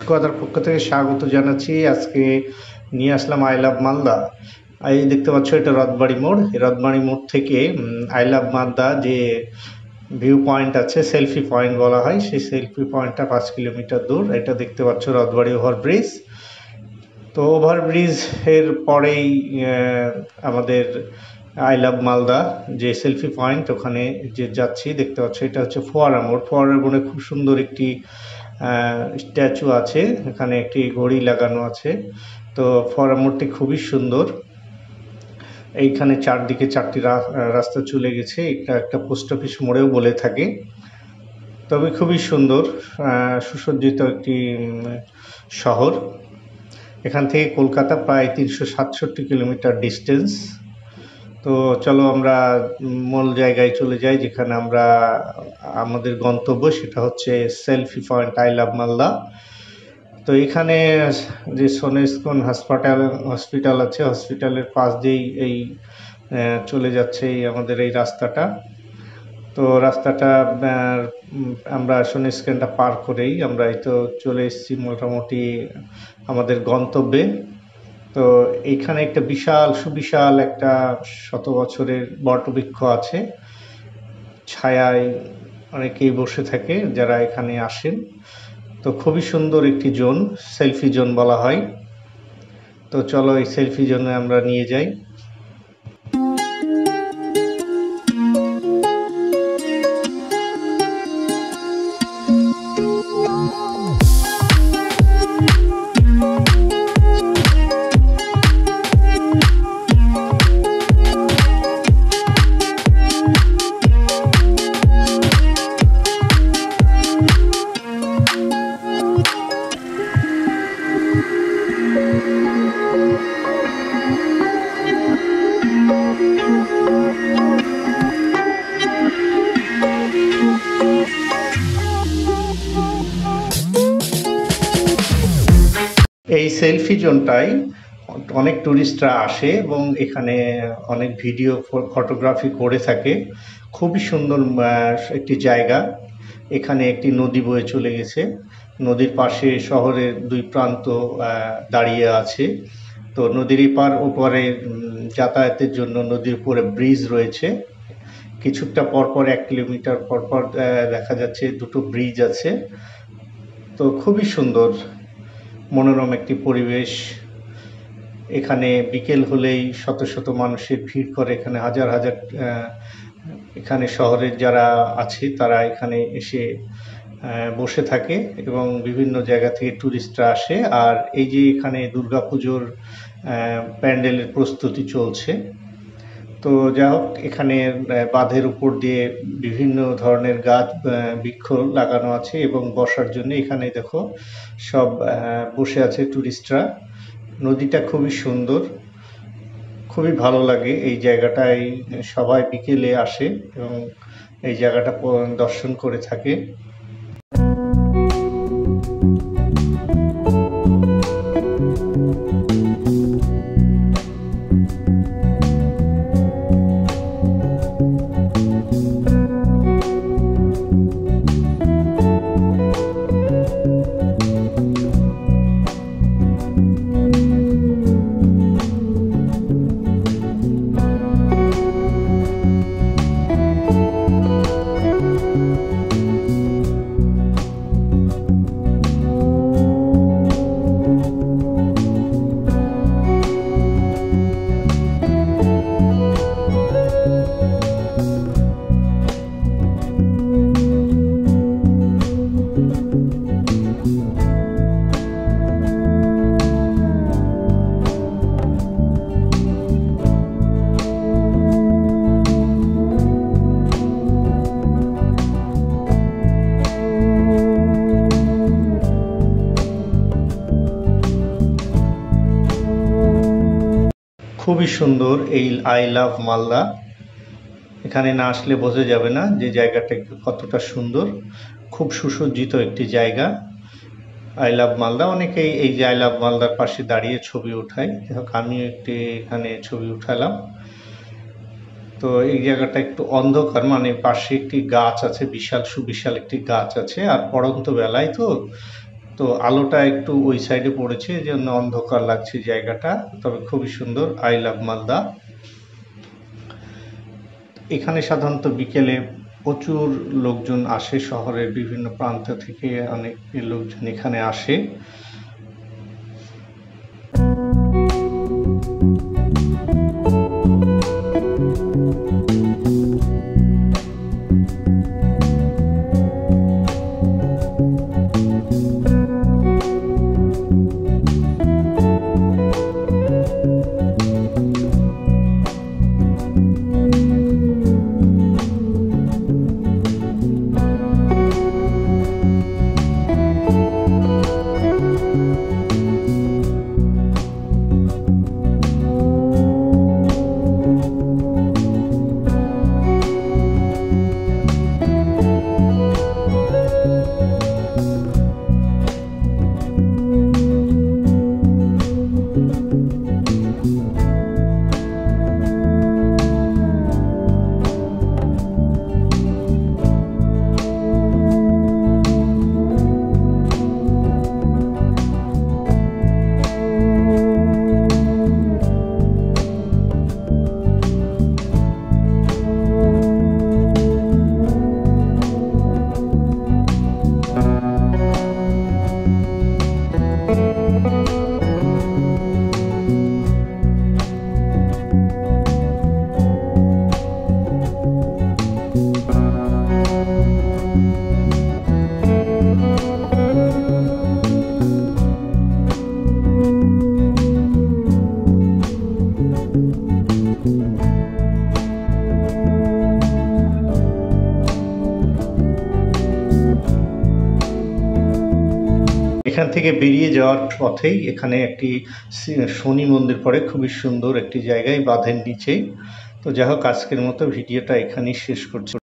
কথার পক্ষ থেকে স্বাগত জানাচ্ছি। আজকে নিয়ে আসলাম আই লাভ মালদা। এই দেখতে পাচ্ছ এটা রথবাড়ি মোড়। এই রথবাড়ি মোড় থেকে আই লাভ মালদা যে ভিউ পয়েন্ট আছে, সেলফি পয়েন্ট বলা হয়, সেই সেলফি পয়েন্টটা 5 কিলোমিটার দূর। এটা দেখতে পাচ্ছ রথবাড়ি ওভারব্রিজ। তো ওভারব্রিজ এর পরেই আমাদের আই লাভ মালদা যে সেলফি পয়েন্ট, ওখানে যে যাচ্ছি দেখতে পাচ্ছ এটা হচ্ছে ফোয়ারা মোড়। ফোয়ারা মোড়ে খুব সুন্দর একটি স্ট্যাচু আছে, এখানে একটি ঘড়ি লাগানো আছে। তো ফোয়ারা মোড়টি খুবই সুন্দর। এইখানে চারদিকে চারটি রাস্তা চলে গেছে, এটা একটা পোস্ট অফিস মোড়েও বলে থাকে। তবে খুবই সুন্দর সুসজ্জিত একটি শহর। এখান থেকে কলকাতা প্রায় 367 কিলোমিটার ডিস্টেন্স। তো চলো আমরা মূল জায়গায় চলে যাই, যেখানে আমরা আমাদের গন্তব্য, সেটা হচ্ছে selfie point I love Malda. তো এখানে যে সোনেস্কন হসপিটাল আছে, হসপিটালের পাশ দিয়েই এই চলে যাচ্ছে আমাদের এই রাস্তাটা। তো রাস্তাটা আমরা সোনেস্কনটা পার করেই আমরা এই তো চলে এসেছি মোটামুটি আমাদের গন্তব্যে। তো এইখানে একটা সুবিশাল একটা 100 বছরের বটবৃক্ষ আছে, ছায়ায় অনেকেই বসে থাকে যারা এখানে আসেন। তো খুবই সুন্দর একটি জোন, সেলফি জোন বলা হয়। তো চলো এই সেলফি জোনে আমরা নিয়ে যাই। এই সেলফি জোনটায় অনেক টুরিস্টরা আসে এবং এখানে অনেক ভিডিও ফটোগ্রাফি করে থাকে। খুবই সুন্দর একটি জায়গা। এখানে একটি নদী বয়ে চলে গেছে, নদীর পাশে শহরের দুই প্রান্ত দাঁড়িয়ে আছে। তো নদীর এপার ওপারে যাতায়াতের জন্য নদীর উপরে ব্রিজ রয়েছে। কিছুটা পরপর 1 কিলোমিটার পরপর দেখা যাচ্ছে দুটো ব্রিজ আছে। তো খুবই সুন্দর মনোরম একটি পরিবেশ। এখানে বিকেল হলেই শত শত মানুষের ভিড় করে, এখানে হাজার হাজার এখানে শহরের যারা আছে তারা এখানে এসে বসে থাকে এবং বিভিন্ন জায়গা থেকে টুরিস্টরা আসে। আর এই যে এখানে দুর্গাপুজোর প্যান্ডেলের প্রস্তুতি চলছে। তো যা হোক, এখানে বাঁধের উপর দিয়ে বিভিন্ন ধরনের গাছ বৃক্ষ লাগানো আছে এবং বসার জন্য এখানে দেখো সব বসে আছে টুরিস্টরা। নদীটা খুবই সুন্দর, খুবই ভালো লাগে এই জায়গাটায়। সবাই বিকেলে আসে এবং এই জায়গাটা দর্শন করে থাকে। খুবই সুন্দর এই আই লাভ মালদা। এখানে না আসলে বোঝা যাবে না যে জায়গাটা কতটা সুন্দর। খুব সুসজ্জিত একটি জায়গা আই লাভ মালদা। অনেকেই এই যে আই লাভ মালদার পাশে দাঁড়িয়ে ছবি উঠায়, আমিও একটি এখানে ছবি উঠালাম। তো এই জায়গাটা একটু অন্ধকার, মানে পাশে একটি গাছ আছে, বিশাল সুবিশাল একটি গাছ আছে, আর পড়ন্ত বেলায় তো তো আলোটা একটু ওই সাইডে পড়েছে, এজন্য অন্ধকার লাগছে জায়গাটা, তবে খুবই সুন্দর। I love Malda. এখানে সাধারণত বিকেলে প্রচুর লোকজন আসে, শহরের বিভিন্ন প্রান্ত থেকে অনেক লোকজন এখানে আসে। এখান থেকে বেরিয়ে যাওয়ার পথেই এখানে একটি শনি মন্দির পড়ে, খুবই সুন্দর একটি জায়গায়, বাঁধের নিচেই। তো যাই হোক, আজকের মতো ভিডিওটা এখানেই শেষ করছি।